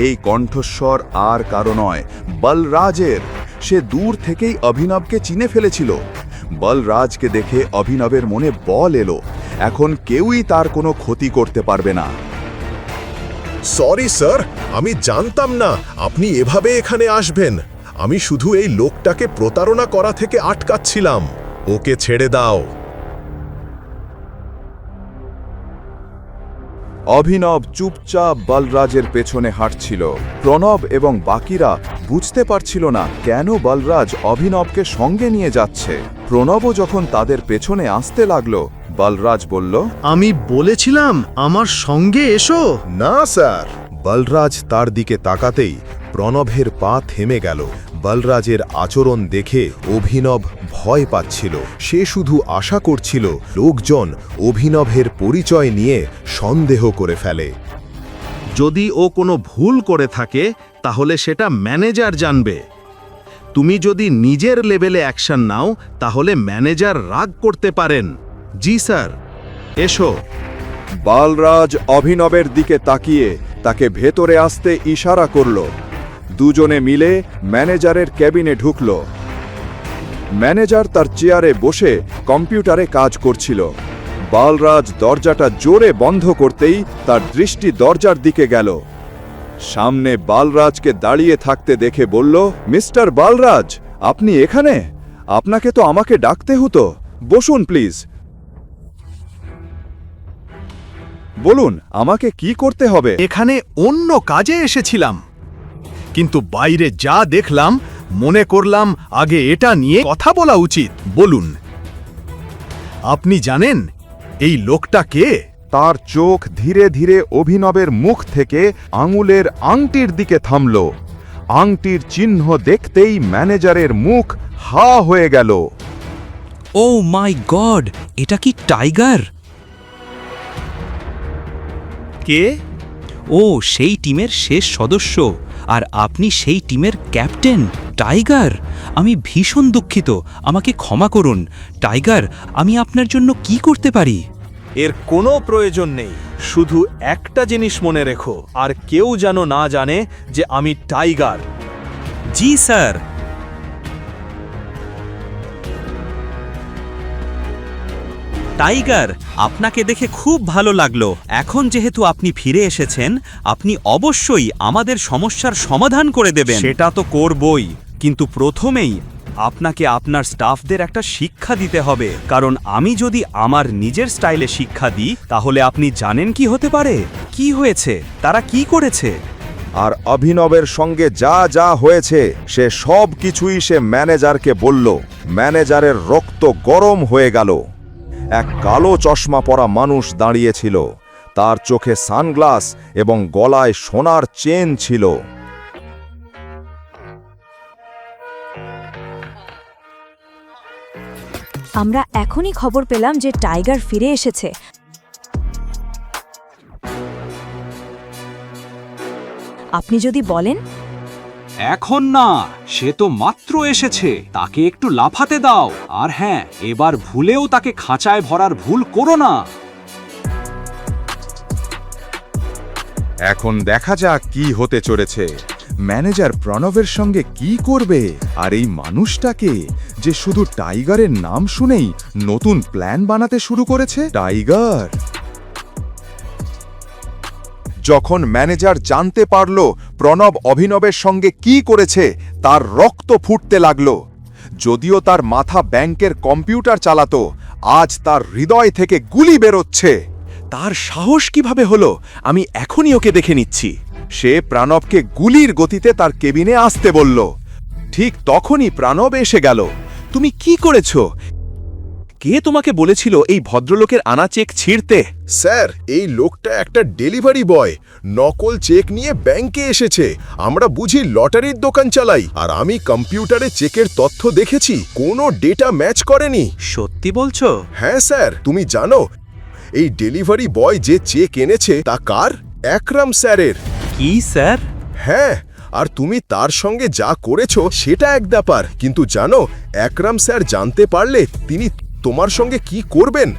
এই কণ্ঠস্বর আর কারো নয়, বলরাজের। সে দূর থেকেই অভিনবকে চিনে ফেলেছিল। বলরাজকে দেখে অভিনবের মনে বল এলো, এখন কেউই তার কোনো ক্ষতি করতে পারবে না। সরি স্যার, আমি জানতাম না আপনি এভাবে এখানে আসবেন। আমি শুধু এই লোকটাকে প্রতারণা করা থেকে আটকাচ্ছিলাম। ওকে ছেড়ে দাও। অভিনব চুপচাপ বলরাজের পেছনে হাঁটছিল। প্রণব এবং বাকিরা বুঝতে পারছিল না কেন বলরাজ অভিনবকে সঙ্গে নিয়ে যাচ্ছে। প্রণবও যখন তাদের পেছনে আসতে লাগলো, বলরাজ বলল, আমি বলেছিলাম আমার সঙ্গে এসো। না স্যার। বলরাজ তার দিকে তাকাতেই প্রণবের পা থেমে গেল। বলরাজের আচরণ দেখে অভিনব ভয় পাচ্ছিল। সে শুধু আশা করছিল লোকজন অভিনবের পরিচয় নিয়ে সন্দেহ করে ফেলে। যদি ও কোনো ভুল করে থাকে তাহলে সেটা ম্যানেজার জানবে। তুমি যদি নিজের লেভেলে অ্যাকশন নাও তাহলে ম্যানেজার রাগ করতে পারেন। জি স্যার, এসো। বলরাজ অভিনবের দিকে তাকিয়ে তাকে ভেতরে আসতে ইশারা করল। দুজনে মিলে ম্যানেজারের কেবিনে ঢুকল। ম্যানেজার তার চেয়ারে বসে কম্পিউটারে কাজ করছিল। বলরাজ দরজাটা জোরে বন্ধ করতেই তার দৃষ্টি দরজার দিকে গেল। সামনে বলরাজকে দাঁড়িয়ে থাকতে দেখে বলল, মিস্টার বলরাজ, আপনি এখানে? আপনাকে তো আমাকে ডাকতে হতো। বসুন প্লিজ। বলুন, আমাকে কি করতে হবে? এখানে অন্য কাজে এসেছিলাম, কিন্তু বাইরে যা দেখলাম মনে করলাম আগে এটা নিয়ে কথা বলা উচিত। বলুন, আপনি জানেন এই লোকটা কে? তার চোখ ধীরে ধীরে অভিনবের মুখ থেকে আঙুলের আংটির দিকে থামল। আংটির চিহ্ন দেখতেই ম্যানেজারের মুখ হা হয়ে গেল। ও মাই গড, এটা কি টাইগার? কে? ও সেই টিমের শেষ সদস্য, আর আপনি সেই টিমের ক্যাপ্টেন টাইগার। আমি ভীষণ দুঃখিত, আমাকে ক্ষমা করুন। টাইগার, আমি আপনার জন্য কি করতে পারি? এর কোনো প্রয়োজন নেই। শুধু একটা জিনিস মনে রেখো, আর কেউ যেন না জানে যে আমি টাইগার। জি স্যার। টাইগার, আপনাকে দেখে খুব ভালো লাগলো। এখন যেহেতু আপনি ফিরে এসেছেন, আপনি অবশ্যই আমাদের সমস্যার সমাধান করে দেবেন। সেটা তো করবই, কিন্তু প্রথমেই আপনাকে আপনার স্টাফদের একটা শিক্ষা দিতে হবে। কারণ আমি যদি আমার নিজের স্টাইলে শিক্ষা দিই, তাহলে আপনি জানেন কি হতে পারে? কি হয়েছে? তারা কি করেছে? আর অভিনবের সঙ্গে যা যা হয়েছে সে সব কিছুই সে ম্যানেজারকে বলল। ম্যানেজারের রক্ত গরম হয়ে গেল। এক কালো চশমা পরা মানুষ দাঁড়িয়েছিল। তার চোখে সানগ্লাস এবং গলায় সোনার চেন ছিল। আমরা এখনই খবর পেলাম যে টাইগার ফিরে এসেছে। আপনি যদি বলেন। এখন না, সে তো মাত্র এসেছে। তাকে একটু লাফাতে দাও। আর হ্যাঁ, এবার ভুলেও তাকে খাঁচায় ভরার ভুল করো না। এখন দেখা যাক কি হতে চলেছে। ম্যানেজার প্রণবের সঙ্গে কি করবে? আর এই মানুষটাকে যে শুধু টাইগারের নাম শুনেই নতুন প্ল্যান বানাতে শুরু করেছে। টাইগার। যখন ম্যানেজার জানতে পারল প্রণব অভিনবের সঙ্গে কি করেছে, তার রক্ত ফুটতে লাগল। যদিও তার মাথা ব্যাংকের কম্পিউটার চালাতো, আজ তার হৃদয় থেকে গুলি বেরোচ্ছে। তার সাহস কিভাবে হলো? আমি এখনই ওকে দেখে নিচ্ছি। সে প্রণবকে গুলির গতিতে তার কেবিনে আসতে বলল। ঠিক তখনই প্রণব এসে গেল। তুমি কি করেছো? কে তোমাকে বলেছিল এই ভদ্রলোকের আনা চেক ছিঁড়তে? স্যার, এই লোকটা একটা ডেলিভারি বয়। নকল চেক নিয়ে ব্যাংকে এসেছে। আমরা বুঝি লটারির দোকান চালাই, আর আমি কম্পিউটারে চেকের তথ্য দেখেছি, কোনো ডেটা ম্যাচ করেনি। সত্যি বলছো? হ্যাঁ স্যার। তুমি জানো এই ডেলিভারি বয় যে চেক এনেছে তা কার? একরাম স্যারের। কি স্যার? হ্যাঁ, আর তুমি তার সঙ্গে যা করেছো সেটা এক ব্যাপার, কিন্তু জানো একরাম স্যার জানতে পারলে তিনি তোমার সঙ্গে কি করবেন?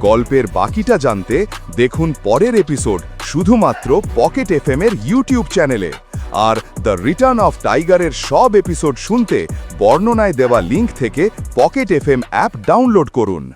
গল্পের বাকিটা জানতে দেখুন পরের এপিসোড শুধুমাত্র পকেট এফএম-এর ইউটিউব চ্যানেলে। আর দ্য রিটার্ন অফ টাইগারের সব এপিসোড শুনতে বর্ণনায় দেওয়া লিঙ্ক থেকে পকেট এফএম অ্যাপ ডাউনলোড করুন।